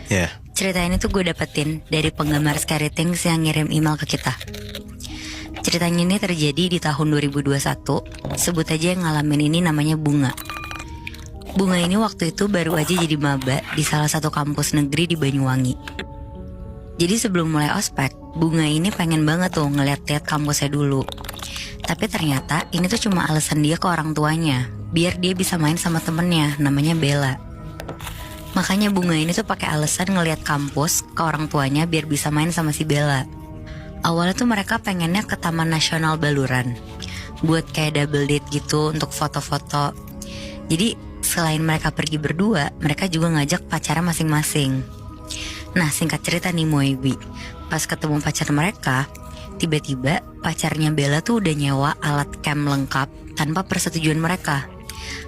Ya. Cerita ini tuh gue dapetin dari penggemar Scary Things yang ngirim email ke kita. Ceritanya ini terjadi di tahun 2021. Sebut aja yang ngalamin ini namanya Bunga. Bunga ini waktu itu baru aja jadi maba di salah satu kampus negeri di Banyuwangi. Jadi sebelum mulai ospek, Bunga ini pengen banget tuh ngeliat-liat kampusnya dulu. Tapi ternyata ini tuh cuma alasan dia ke orang tuanya, biar dia bisa main sama temennya, namanya Bella. Makanya Bunga ini tuh pakai alasan ngeliat kampus ke orang tuanya biar bisa main sama si Bella. Awalnya tuh mereka pengennya ke Taman Nasional Baluran, buat kayak double date gitu untuk foto-foto. Jadi selain mereka pergi berdua, mereka juga ngajak pacarnya masing-masing. Nah, singkat cerita nih Moebi, pas ketemu pacar mereka, tiba-tiba pacarnya Bella tuh udah nyewa alat cam lengkap tanpa persetujuan mereka.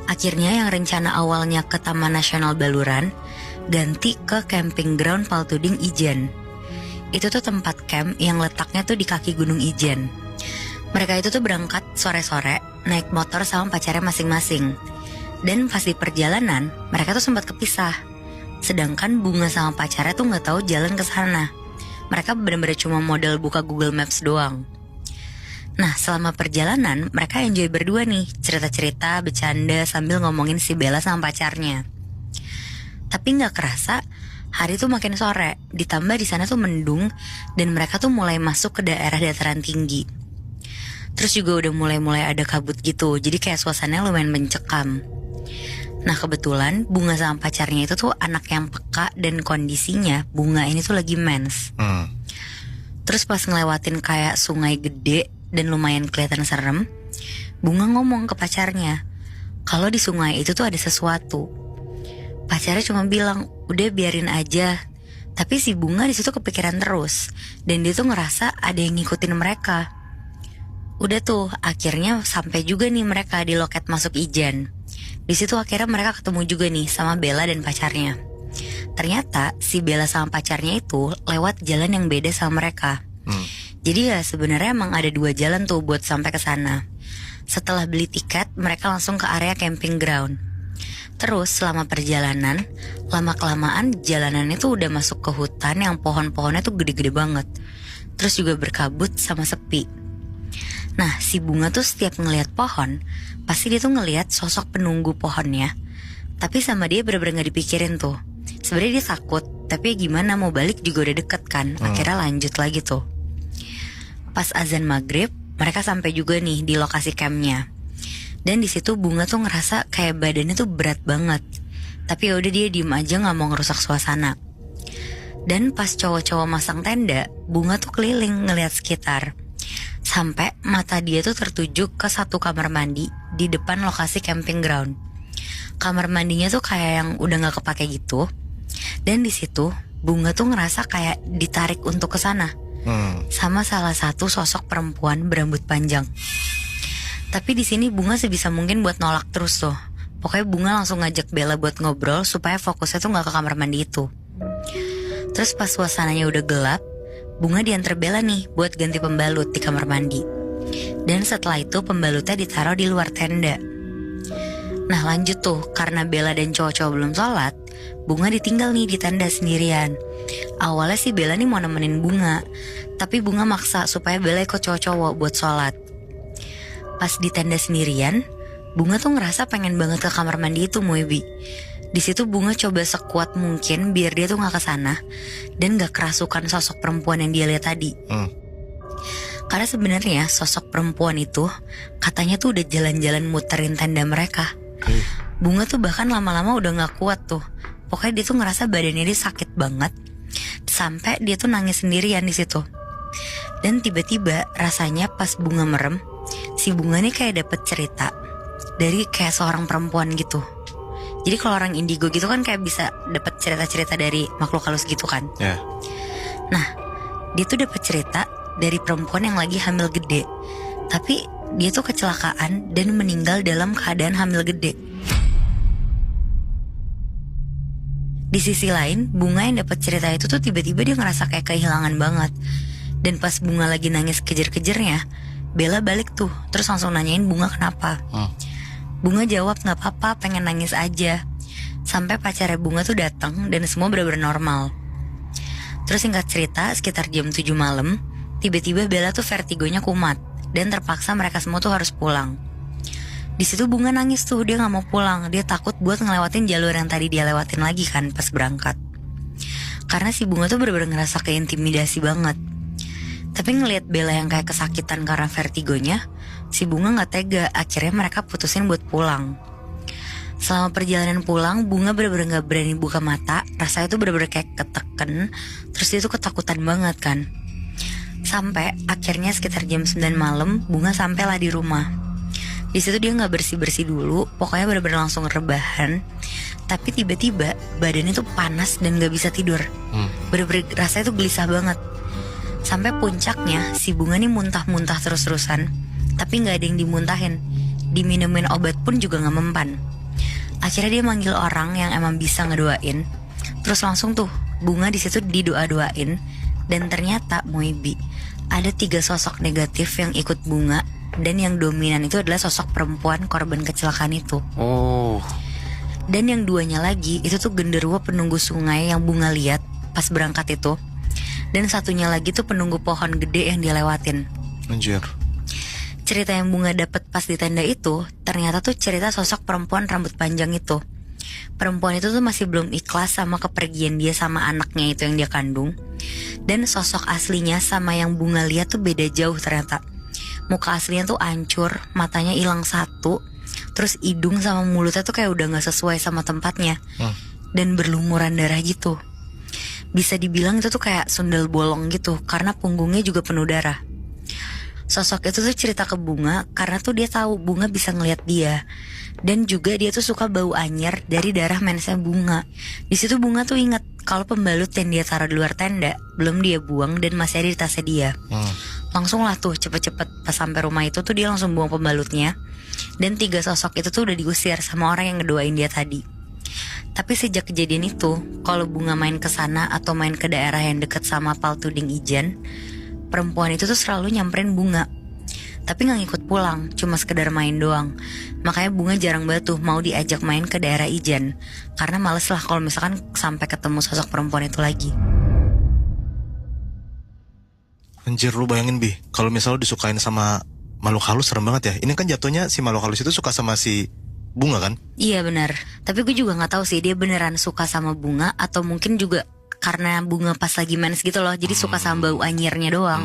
Akhirnya yang rencana awalnya ke Taman Nasional Baluran ganti ke camping ground Paltuding Ijen. Itu tuh tempat camp yang letaknya tuh di kaki Gunung Ijen. Mereka itu tuh berangkat sore-sore naik motor sama pacarnya masing-masing. Dan pas di perjalanan mereka tuh sempat kepisah. Sedangkan Bunga sama pacarnya tuh nggak tahu jalan ke sana. Mereka benar-benar cuma modal buka Google Maps doang. Nah, selama perjalanan mereka enjoy berdua nih, cerita-cerita, bercanda sambil ngomongin si Bella sama pacarnya. Tapi nggak kerasa hari tuh makin sore, ditambah di sana tuh mendung dan mereka tuh mulai masuk ke daerah dataran tinggi. Terus juga udah mulai ada kabut gitu, jadi kayak suasananya lumayan mencekam. Nah, kebetulan Bunga sama pacarnya itu tuh anak yang peka dan kondisinya Bunga ini tuh lagi mens. Terus pas ngelewatin kayak sungai gede dan lumayan kelihatan serem, Bunga ngomong ke pacarnya kalau di sungai itu tuh ada sesuatu. Pacarnya cuma bilang, udah biarin aja. Tapi si Bunga di situ kepikiran terus, dan dia tuh ngerasa ada yang ngikutin mereka. Udah tuh, akhirnya sampai juga nih mereka di loket masuk Ijen. Di situ akhirnya mereka ketemu juga nih sama Bella dan pacarnya. Ternyata si Bella sama pacarnya itu lewat jalan yang beda sama mereka. Jadi ya sebenarnya emang ada dua jalan tuh buat sampai ke sana. Setelah beli tiket, mereka langsung ke area camping ground. Terus selama perjalanan, lama-kelamaan jalanannya tuh udah masuk ke hutan yang pohon-pohonnya tuh gede-gede banget. Terus juga berkabut sama sepi. Nah, si Bunga tuh setiap ngelihat pohon, pasti dia tuh ngelihat sosok penunggu pohonnya. Tapi sama dia bener-bener gak dipikirin tuh. Sebenarnya dia takut, tapi gimana mau balik juga udah deket kan. Akhirnya lanjut lagi tuh. Pas azan maghrib, mereka sampai juga nih di lokasi campnya. Dan di situ Bunga tuh ngerasa kayak badannya tuh berat banget. Tapi yaudah dia diem aja gak mau ngerusak suasana. Dan pas cowok-cowok masang tenda, Bunga tuh keliling ngeliat sekitar. Sampai mata dia tuh tertuju ke satu kamar mandi di depan lokasi camping ground. Kamar mandinya tuh kayak yang udah gak kepake gitu. Dan di situ Bunga tuh ngerasa kayak ditarik untuk ke sana. Sama salah satu sosok perempuan berambut panjang. Tapi di sini Bunga sebisa mungkin buat nolak terus tuh. Pokoknya Bunga langsung ngajak Bella buat ngobrol supaya fokusnya tuh gak ke kamar mandi itu. Terus pas suasananya udah gelap, Bunga diantar Bella nih buat ganti pembalut di kamar mandi. Dan setelah itu pembalutnya ditaruh di luar tenda. Nah lanjut tuh, karena Bella dan cowok-cowok belum sholat, Bunga ditinggal nih di tenda sendirian. Awalnya sih Bella nih mau nemenin Bunga, tapi Bunga maksa supaya Bella ikut cowok-cowok buat sholat. Pas di tenda sendirian, Bunga tuh ngerasa pengen banget ke kamar mandi itu, Moebi. Di situ Bunga coba sekuat mungkin biar dia tuh gak kesana dan gak kerasukan sosok perempuan yang dia lihat tadi. Karena sebenarnya sosok perempuan itu katanya tuh udah jalan-jalan muterin tenda mereka. Bunga tuh bahkan lama-lama udah gak kuat tuh. Pokoknya dia tuh ngerasa badannya dia sakit banget. Sampai dia tuh nangis sendirian di situ. Dan tiba-tiba rasanya pas Bunga merem, si Bunga nih kayak dapet cerita dari kayak seorang perempuan gitu. Jadi kalau orang indigo gitu kan kayak bisa dapet cerita-cerita dari makhluk halus gitu kan. Nah, dia tuh dapet cerita dari perempuan yang lagi hamil gede. Tapi dia tuh kecelakaan dan meninggal dalam keadaan hamil gede. Di sisi lain, Bunga yang dapat cerita itu tuh tiba-tiba dia ngerasa kayak kehilangan banget. Dan pas Bunga lagi nangis kejer-kejernya, Bella balik tuh, terus langsung nanyain Bunga kenapa. Bunga jawab gak apa-apa, pengen nangis aja. Sampai pacarnya Bunga tuh datang dan semua benar-benar normal. Terus singkat cerita, sekitar jam 7 malam, tiba-tiba Bella tuh vertigonya kumat dan terpaksa mereka semua tuh harus pulang. Di situ Bunga nangis tuh, dia nggak mau pulang, dia takut buat ngelewatin jalur yang tadi dia lewatin lagi kan pas berangkat. Karena si Bunga tuh bener-bener ngerasa keintimidasi banget. Tapi ngelihat Bella yang kayak kesakitan karena vertigonya, si Bunga nggak tega, akhirnya mereka putusin buat pulang. Selama perjalanan pulang, Bunga bener-bener gak berani buka mata. Rasanya tuh bener-bener kayak keteken. Terus dia tuh ketakutan banget kan. Sampai akhirnya sekitar jam 9 malam, Bunga sampailah di rumah. Di situ dia gak bersih-bersih dulu, pokoknya bener-bener langsung rebahan. Tapi tiba-tiba badannya tuh panas dan gak bisa tidur. Bener-bener rasanya tuh gelisah banget. Sampai puncaknya si Bunga nih muntah-muntah terus-terusan. Tapi gak ada yang dimuntahin. Diminumin obat pun juga gak mempan. Akhirnya dia manggil orang yang emang bisa ngedoain. Terus langsung tuh Bunga di situ didoa-doain. Dan ternyata Moibi, ada 3 sosok negatif yang ikut Bunga. Dan yang dominan itu adalah sosok perempuan korban kecelakaan itu. Dan yang 2-nya lagi itu tuh genderuwo penunggu sungai yang Bunga lihat pas berangkat itu. Dan 1-nya lagi tuh penunggu pohon gede yang dilewatin. Anjir. Cerita yang Bunga dapat pas di tenda itu ternyata tuh cerita sosok perempuan rambut panjang itu. Perempuan itu tuh masih belum ikhlas sama kepergian dia sama anaknya itu yang dia kandung. Dan sosok aslinya sama yang Bunga lihat tuh beda jauh ternyata. Muka aslinya tuh hancur, matanya hilang 1. Terus hidung sama mulutnya tuh kayak udah gak sesuai sama tempatnya. Dan berlumuran darah gitu. Bisa dibilang itu tuh kayak sundel bolong gitu, karena punggungnya juga penuh darah. Sosok itu tuh cerita ke Bunga karena tuh dia tahu Bunga bisa ngelihat dia. Dan juga dia tuh suka bau anyer dari darah mensnya Bunga. Di situ Bunga tuh ingat kalau pembalut yang dia taruh di luar tenda belum dia buang dan masih ada di tasnya dia. Langsung lah tuh cepet-cepet pas sampai rumah itu tuh dia langsung buang pembalutnya. Dan 3 sosok itu tuh udah diusir sama orang yang ngedoain dia tadi. Tapi sejak kejadian itu, kalau Bunga main ke sana atau main ke daerah yang dekat sama Pal Tuding Ijen, perempuan itu tuh selalu nyamperin Bunga. Tapi gak ngikut pulang, cuma sekedar main doang. Makanya Bunga jarang banget tuh mau diajak main ke daerah Ijen. Karena males lah kalau misalkan sampai ketemu sosok perempuan itu lagi. Anjir, lu bayangin Bi, kalau misalnya lu disukain sama makhluk halus, serem banget ya. Ini kan jatuhnya si makhluk halus itu suka sama si Bunga kan? Iya benar. Tapi gue juga gak tahu sih dia beneran suka sama Bunga atau mungkin juga karena Bunga pas lagi mens gitu loh, jadi suka sama bau anyirnya doang.